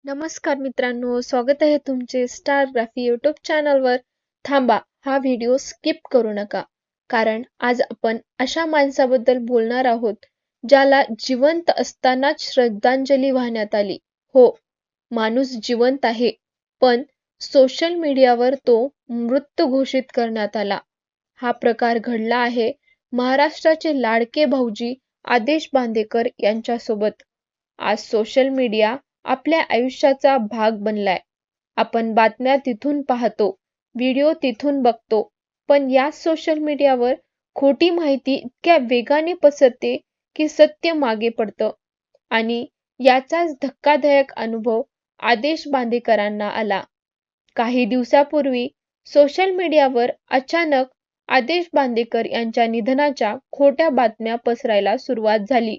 नमस्कार मित्रांनो, स्वागत आहे तुमचे स्टार ग्राफी यूट्यूब चॅनलवर. थांबा, हा व्हिडिओ स्किप करू नका, कारण आज आपण अशा माणसाबद्दल बोलणार आहोत ज्याला जिवंत असतानाच श्रद्धांजली वाहण्यात आली. हो, माणूस जिवंत आहे, पण सोशल मीडियावर तो मृत घोषित करण्यात आला. हा प्रकार घडला आहे महाराष्ट्राचे लाडके भाऊजी आदेश बांदेकर यांच्यासोबत. आज सोशल मीडिया आपल्या आयुष्याचा भाग बनलाय. आपण बातम्या तिथून पाहतो, व्हिडिओ तिथून बघतो, पण या सोशल मीडियावर खोटी माहिती इतक्या वेगाने पसरते की सत्य मागे पडतं. आणि याचाच धक्कादायक अनुभव आदेश बांदेकरांना आला. काही दिवसापूर्वी सोशल मीडियावर अचानक आदेश बांदेकर यांच्या निधनाच्या खोट्या बातम्या पसरायला सुरुवात झाली.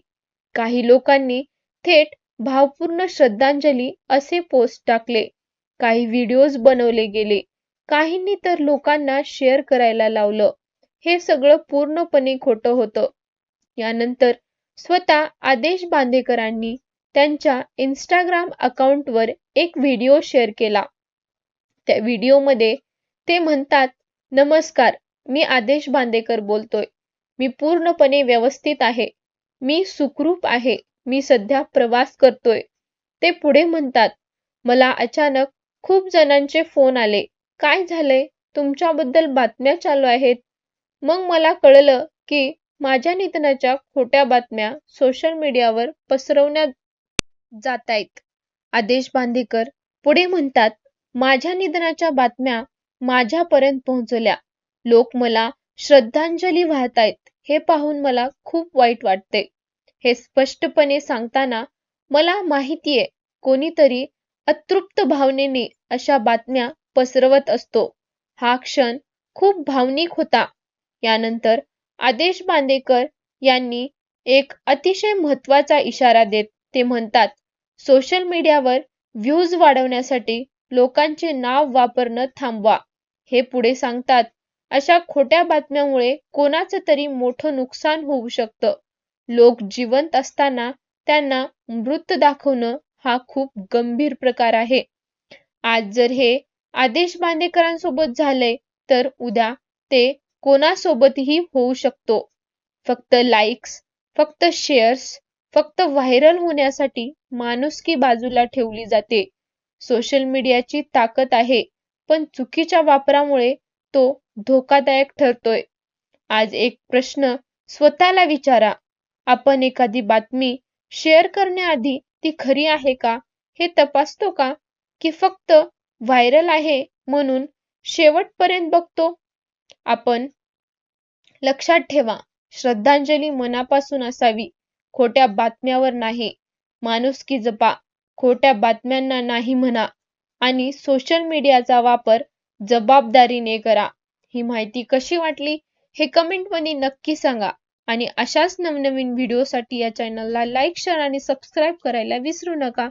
काही लोकांनी थेट भावपूर्ण श्रद्धांजली असे पोस्ट टाकले, काही व्हिडिओज बनवले गेले, काहींनी तर लोकांना शेअर करायला लावलं. हे सगळं पूर्णपणे खोटं होतं. यानंतर स्वतः आदेश बांदेकरांनी त्यांच्या इंस्टाग्राम अकाउंटवर एक व्हिडिओ शेअर केला. त्या व्हिडिओमध्ये ते म्हणतात, नमस्कार, मी आदेश बांदेकर बोलतोय. मी पूर्णपणे व्यवस्थित आहे. मी सुखरूप आहे. मी सध्या प्रवास करतोय. ते पुढे म्हणतात, मला अचानक खूप जणांचे फोन आले. काय झालंय? तुमच्याबद्दल बातम्या चालू आहेत. मग मला कळलं की माझ्या निधनाच्या खोट्या बातम्या सोशल मीडियावर पसरवण्यात जात आहेत. आदेश बांदेकर पुढे म्हणतात, माझ्या निधनाच्या बातम्या माझ्यापर्यंत पोहोचल्या. लोक मला श्रद्धांजली वाहतायत हे पाहून मला खूप वाईट वाटते. हे स्पष्टपणे सांगताना मला माहितीये कोणीतरी अतृप्त भावनेने अशा बातम्या पसरवत असतो. हा क्षण खूप भावनिक होता. यानंतर आदेश बांदेकर यांनी एक अतिशय महत्त्वाचा इशारा देत ते म्हणतात, सोशल मीडियावर व्ह्यूज वाढवण्यासाठी लोकांचे नाव वापरणं थांबवा. हे पुढे सांगतात, अशा खोट्या बातम्यामुळे कोणाचं तरी मोठं नुकसान होऊ शकतं. लोक जिवंत असताना त्यांना मृत दाखवणं हा खूप गंभीर प्रकार आहे. आज जर हे आदेश बांदेकरांसोबत झालंय, तर उद्या ते कोणासोबतही होऊ शकतो. फक्त लाईक्स, फक्त शेअर्स, फक्त व्हायरल होण्यासाठी माणुसकी बाजूला ठेवली जाते. सोशल मीडियाची ताकद आहे, पण चुकीच्या वापरामुळे तो धोकादायक ठरतोय. आज एक प्रश्न स्वतःला विचारा, आपण एखादी बातमी शेअर करण्याआधी ती खरी आहे का हे तपासतो का? की फक्त व्हायरल आहे म्हणून शेवटपर्यंत बघतो? आपण लक्षात ठेवा, श्रद्धांजली मनापासून असावी, खोट्या बातम्यावर नाही. माणुसकी जपा, खोट्या बातम्यांना नाही म्हणा आणि सोशल मीडियाचा वापर जबाबदारीने करा. ही माहिती कशी वाटली हे कमेंटमध्ये नक्की सांगा आणि अशाच नवनवीन व्हिडिओसाठी या चॅनलला लाईक, शेअर आणि सबस्क्राईब करायला विसरू नका.